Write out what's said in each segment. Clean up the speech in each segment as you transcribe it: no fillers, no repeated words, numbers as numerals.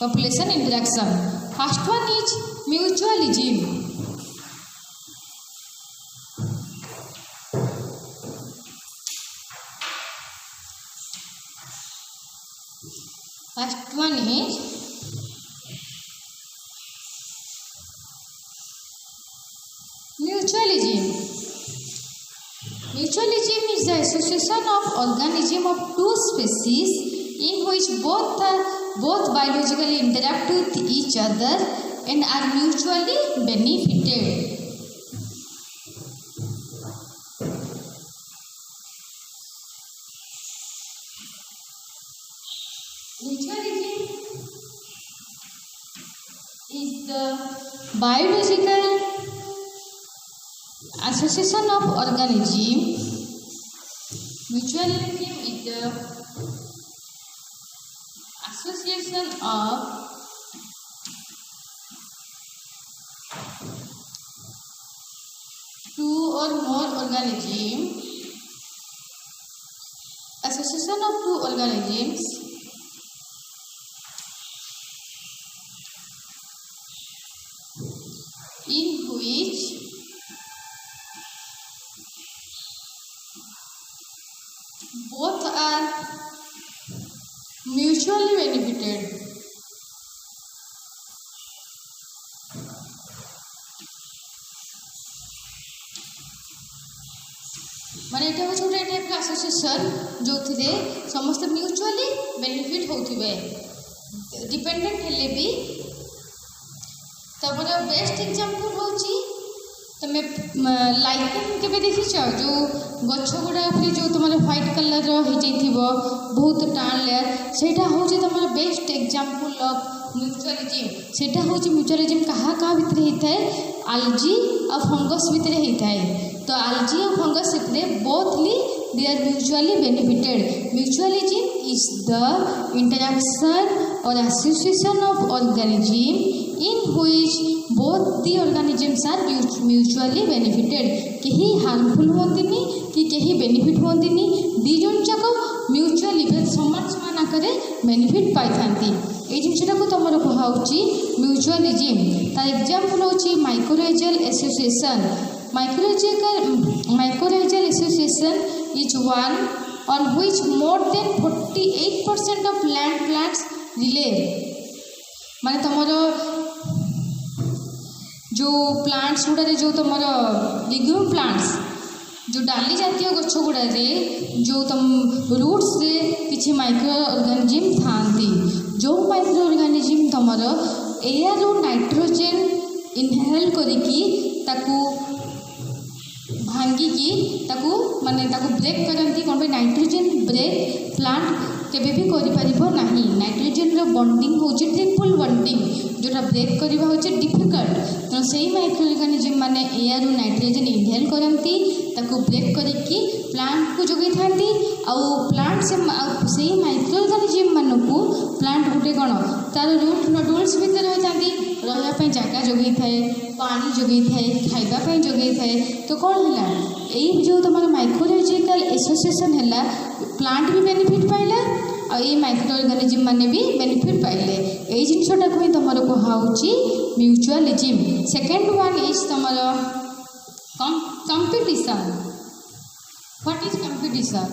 population interaction. First one is mutualism. First one is mutualism. Mutualism is the association of organism of two species in which both biologically interact with each other and are mutually benefited. Mutualism is the biological association of organism. Mutualism is the association of two or more organisms. Association of two organisms in which both are mutually benefited. माने एटा हो छोटे type का association जो थिरे समस्त mutually benefit होथिबे dependent हेले भी तबर best example होची तमे लाइकेन केबे देखिछ जो गछ गुडा उपरे जो तमर व्हाइट कलर रो हे जैथिबो बहुत टाण लेयर सेटा होची तमर बेस्ट एग्जांपल ऑफ म्यूचुअलिज्म सेटा होची म्यूचुअलिज्म कहा का भितरे हिताय algae और फंगस भितरे हिताय तो algae और फंगस भितरे bothly they are mutually benefited. Mutualism is the interaction or association of organism in which both the organisms are mutually benefited. कहीं harmful होंदिनी कि कहीं benefit होंदिनी दी जन जाको mutually समान समान आकारे benefit पाई थांती ए जिनसटा को तमरो कहा होची म्यूचुअलिज्म तार एग्जांपल होची माइकोरेजल association mycorrhizal association is one on which more than 48% of land plants rely माने तमरो जो प्लांट्स गुड़ा रे जो तमरो लिग्यूम प्लांट्स जो डाली जातीय गछ गुड़ा रे जो तम रूट्स रे किछि माइक्रो ऑर्गेनिज्म थांती जो माइक्रो ऑर्गेनिज्म तमरो एयर रो नाइट्रोजन इनहेल करिकी ताकू भांगी की ताकू माने ताकू ब्रेक करंती कोन बे नाइट्रोजन ब्रेक प्लांट केबे भी करि परिबो नाही नाइट्रोजन रो बॉन्डिंग होची ट्रिपल बॉन्डिंग जोटा ब्रेक करबा होची डिफिकल्ट तो सेही माइक्रो ऑर्गेनिज्म माने एयर रो नाइट्रोजन इनहेल करंती ताकू ब्रेक करिकी प्लांट को जोगै थांती आ प्लांट से सेही माइक्रो ऑर्गेनिज्म मानकू प्लांट गुटे कोन तार रूट नोडुल्स भीतर होई थांती रहया पे जगह जोगै थाए पानी जोगै थाए खाइबा पे जोगै थाए तो कोन हला एई जो तमर माइक्रोलॉजिकल एसोसिएशन हला प्लांट भी बेनिफिट पाइला आ ए माइक्रो ऑर्गेनिज्म माने भी बेनिफिट पाइले एई जिनसटा कोइ तमर को हाउची म्यूचुअलिज्म सेकंड वन इज तमर competition what is competition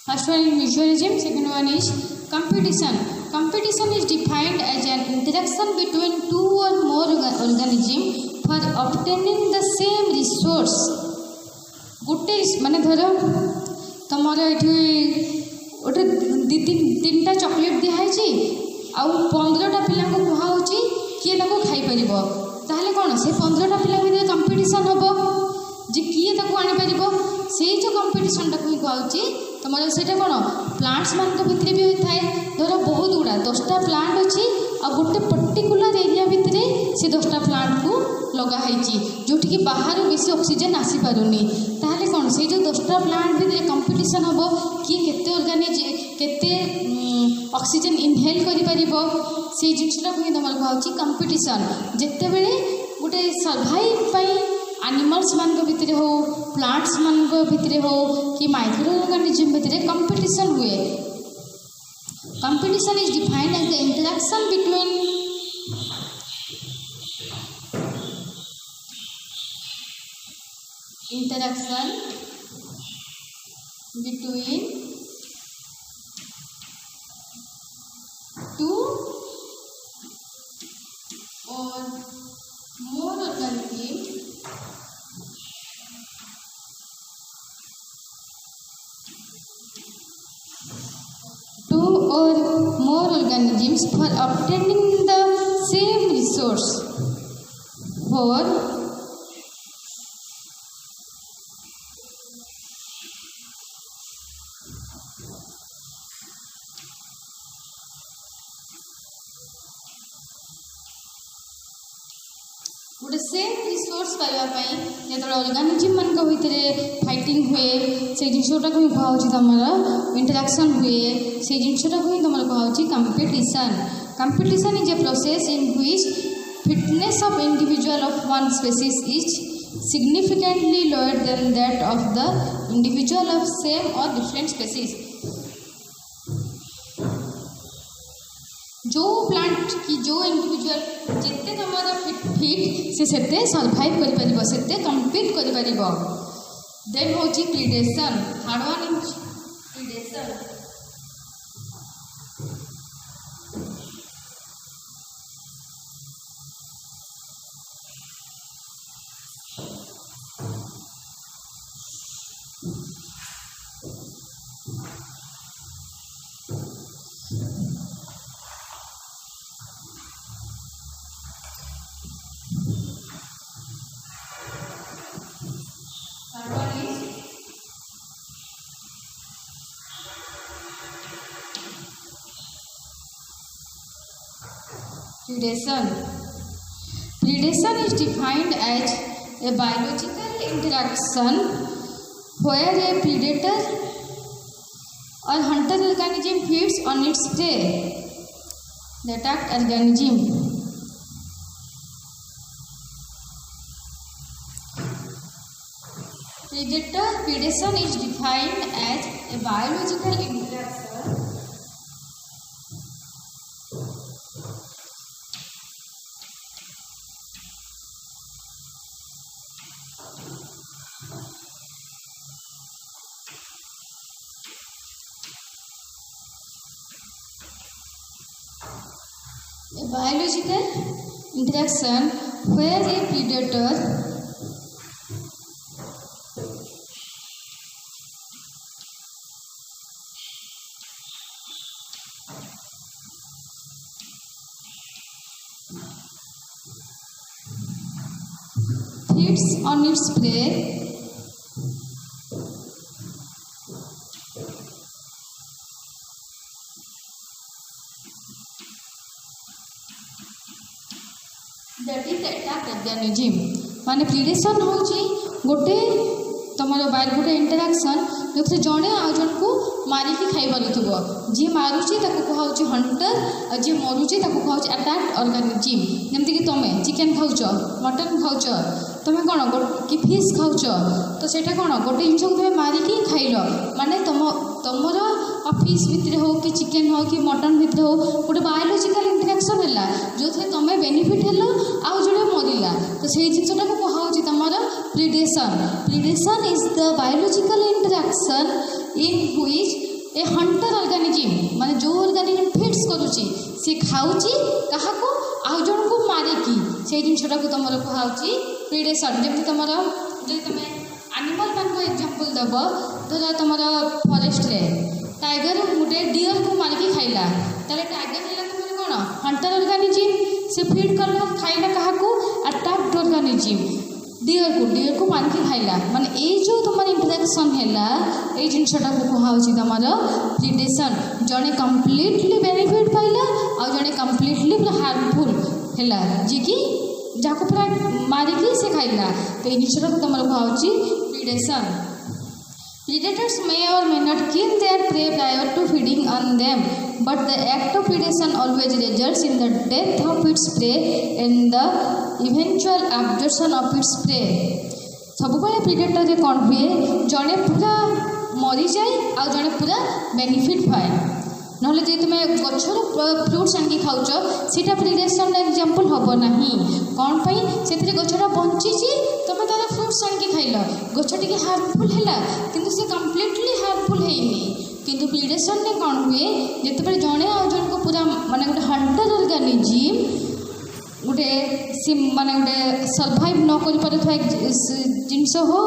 First one is mutualism, second one is competition. Competition is defined as an interaction between two or more organisms for obtaining the same resource. गोटे माने धर तमर ये गोटे तीन टा chocolate दिखाई आउ 15टा पिला को कहा होची किए ताको खाई परिबो ताहले कोन से 15टा पिला भितर कंपटीशन होबो जे किए ताको आनी परिबो सेही जो कंपटीशन टा को कहउची तमर सेटा कोन प्लांट्स मान के भितर भी होई थाए धर बहुत गुडा 10टा प्लांट अछि आ गोटे पर्टिकुलर एरिया भितर से 10टा प्लांट को लगाई जोटि बाहर बेसी ऑक्सीजन आसी पारुनी ताहले कौन से जो 10टा प्लांट भितर कंपटीशन हम किए केते ऑक्सीजन इनहेल करि परिबो से जिनसटा को तुम कहूँ कंपटीशन जिते बड़े गोटे सर्वाइव पाई एनिमल्स मान भितर हो प्लांट्स मान भितर हो कि माइक्रो ऑर्गेनिज्म भितर कंपटीशन हुए। Competition is defined as the interaction between two or more organisms for obtaining the same resource for गोटे सेम रिसोर्स पाइबापी जो ऑर्गेनिज्म मान भितर फाइटिंग हुए से जिनटा को कहूँ तुम इंटरेक्शन हुए से जिनटा को तुम कहूँ competition. Competition is a process in which fitness of individual of one species is significantly lower than that of the individual of same और डिफरेंट स्पेसीज। जो प्लांट की जो इंडिविजुअल जिते तुम फिट से सर्वाइव कर से कम्पीट कर। देन हूँ predation third one is predation. Predation. Predation is defined as a biological interaction where a predator or hunter organism feeds on its prey. The attacked organism. Predation is defined as a biological interaction where a predator feeds on its prey that is attacked organism। माने predation होची गोटे तमरो बाहर गोटे interaction जो जड़े आ जन को मारिकी खाई पारुथबो जी मारुची ताको कहउची हंटर और जी मरुची ताको कहउची अटैक्ड ऑर्गेनिज्म। जेमति कि तमे चिकन खाउछ मटन खाउछ तमे कोन कि फिश खाउछ तो सेटा कोन गोटे जिंस को तमे मारिकी खाइलो माने तमर फिश भितर हो कि चिकन हो कि मटन भितर हो गोटे बायोलॉजिकल इंटरेक्शन है जो थे तमे बेनिफिट हेलो आउ जोड़े मरिला तो से जिनटा को कहउची तमर predation. Predation is the biological interaction in which A Hunter organism माने जो ऑर्गेनिज्म फिट्स करूची से खाउची काहाको आउ जन को मारिकी से जिनटा को तमर कहउची प्रीडेशन। जेमति तमर जे तमे एनिमल मान को एग्जांपल दबो धर तमर फॉरेस्ट रे टाइगर गोटे डियर को मारिकी खाइला ताले टाइगर हेला तमर कोन हंटर ऑर्गेनिज्म से फीड करला खाइला काहाको अटैक्ड ऑर्गेनिज्म। डियर को मारिकी खाइला माने ए जो तुम इंटरेक्शन हैला ए जिनसटा को कहुची तुमर प्रीडेशन जड़े कंप्लीटली बेनिफिट पाइला आ जड़े कंप्लीटली पूरा हार्मफुल हैला जी कि जाको पूरा मारिकी से खाइला तो ए जिनसटा को तुमर कहुची predation. Predators may or may not kill their prey prior to feeding on them, but the act of predation always results in the death of its prey and the eventual absorption of its prey. सबुबले predator रे कौन हुए जड़े पूरा मरी जाए आ जड़े पूरा बेनिफिट पाए नहले जे तुम गछर फ्रुट्स आनिक खाऊच सीटा प्रीडेशन एग्जांपल हम ना कौन से गछटा बंची तुम तार फ्रुट्स आनिक खाइल गछ टी हार्मफुल है कि से कम्प्लीटली हार्मफुल है किंतु प्रीडेशन में कौन हुए जिते जड़े आ जन को पूरा माने गोटे हंटर ऑर्गेनिज्म गोटे माने गोटे सर्वाइव न कर जिनस हो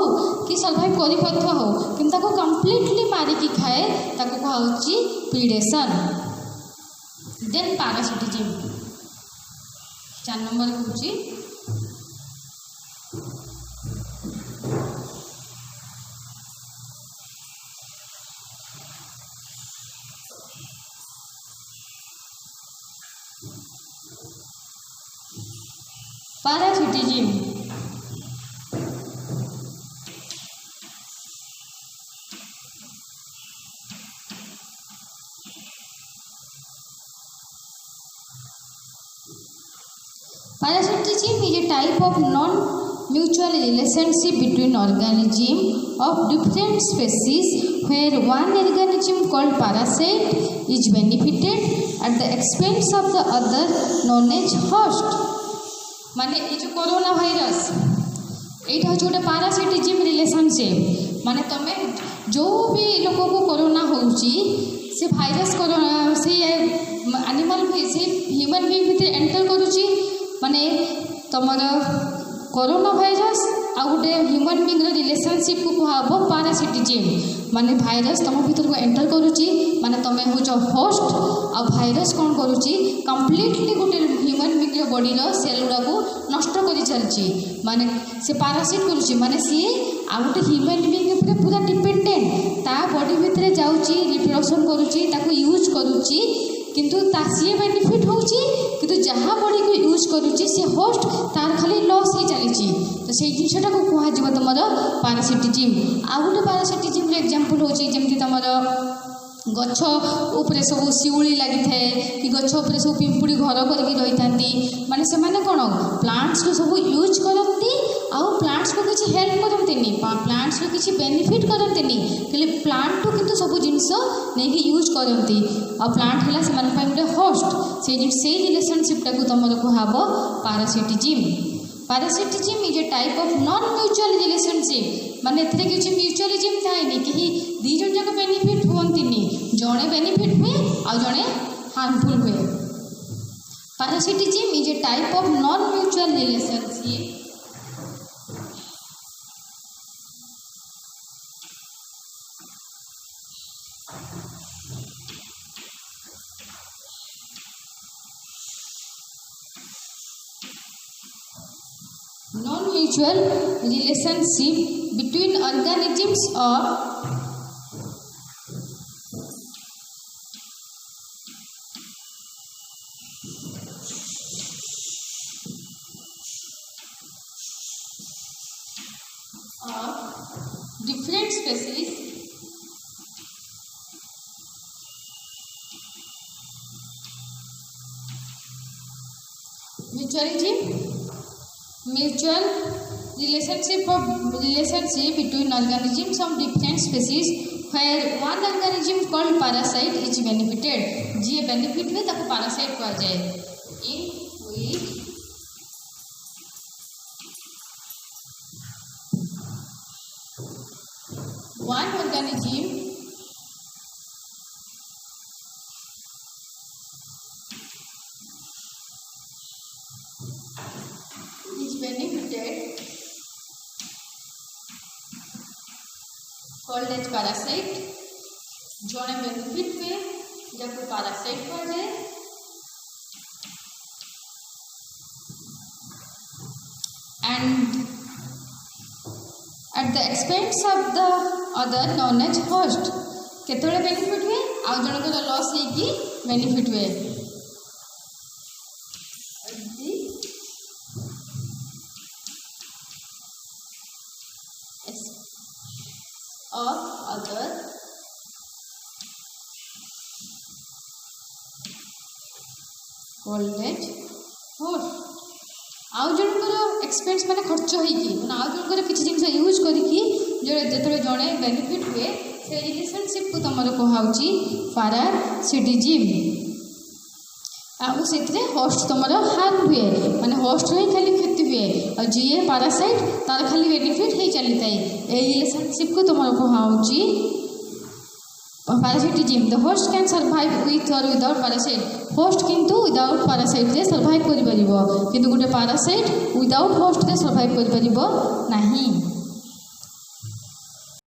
कि सर्वाइव कर हो कि कम्प्लीटली मारिकी खाए ताको कहुची प्रीडेशन। देन पैरासिटिज्म 4 नंबर होची parasitism. Parasitism is a type of non-mutual relationship between organisms of different species where one organism called parasite is benefited at the expense of the other known as host. माने ये जो corona virus एटा हूँ गोटे पारासिटिज्म relationship माने तमे जो भी लोक को कोरोना होउची से भाइरस कोरोना से एनिमल से ह्यूमन बीइंग भितर एंटर करूची माने तुमर कोरोना भाइरस आ गोटे ह्यूमन बीइंग रिलेशनशिप को कहब पारासिटिज्म माने भाइरस तुम भीतर को एंटर करूची माने तुम हो होस्ट आ भाइरस कौन करूची कंप्लीटली गोटे ह्यूमन बीइंग बॉडी रो सेल गुड़ा को नष्ट कर चलची माने से पारासिट करूची माने सी आ गोटे ह्यूमन बीइंग ऊपर पूरा डिपेंडेंट ता बॉडी भीतर जाउची रिप्रोडक्शन करूची ताको यूज करूची किंतु सी बेनिफिट होची किंतु जहाँ बॉडी को यूज करूची से होस्ट तार खाली लॉस ही चली तो से जिनटा को कह तुम पारासिटिज्म। आ गोटे पारासिटिज्म एग्जांपल होची जेमती तुम गछ उपरे सब शिउली लगी थाए कि गछ उपरे सब पिंपुड़ी घर करके रही था माने से माने कौन प्लांट्स को सब यूज करती आउ प्लांट्स को किसी हेल्प करती प्लांट्स को किसी बेनिफिट करती खाली प्लांट तो किंतु सब जिनस नहीं यूज करती आ प्लांट है से गोटे होस्ट से रिलेशनशिपटा को तुम कहब parasitism. Parasitism is a type of non mutual relationship माने एथरे किछि म्यूचुअलिज्म थाएनी कि दी जन जाक बेनिफिट होंतिनी जणे बेनिफिट हुए आ जणे हार्मफुल हुए। Parasitism is a type of non mutual relationship non-mutual relationship between organisms of different species mutual relationship between organisms of different species where one organism called parasite is benefited जी benefit में ताको parasite कहा जाए in which one organism benefited called as parasite जोने benefit में जब parasite कहा जाए and at the expense of the other known as host केतବେଳେ बेनिफिट हुए आउ जनकर लॉस होगी बेनिफिट हुए of other college host आउ जनकर एक्सपेंस माने खर्च होइकी माने आउ जनकर किछि जिंस यूज करिकी जो जेतले जणे बेनिफिट हुए से रिलेशनशिप को तमरो कहाउची पैरासिटिज्म आउ सेतरे होस्ट तमरो हार्म हुए माने होस्ट रे खाली क्षति हुए और जीए पैरासाइट तार खाली बेनिफिट हे चलिताई ए रिलेशनशिप को तमरो कहाउची parasitism the host can survive with or without parasite host किंतु विदाउट पैरासाइट रे सर्वाइव करि परिबो किंतु गुटे पैरासाइट विदाउट होस्ट रे सर्वाइव करि परिबो नाही।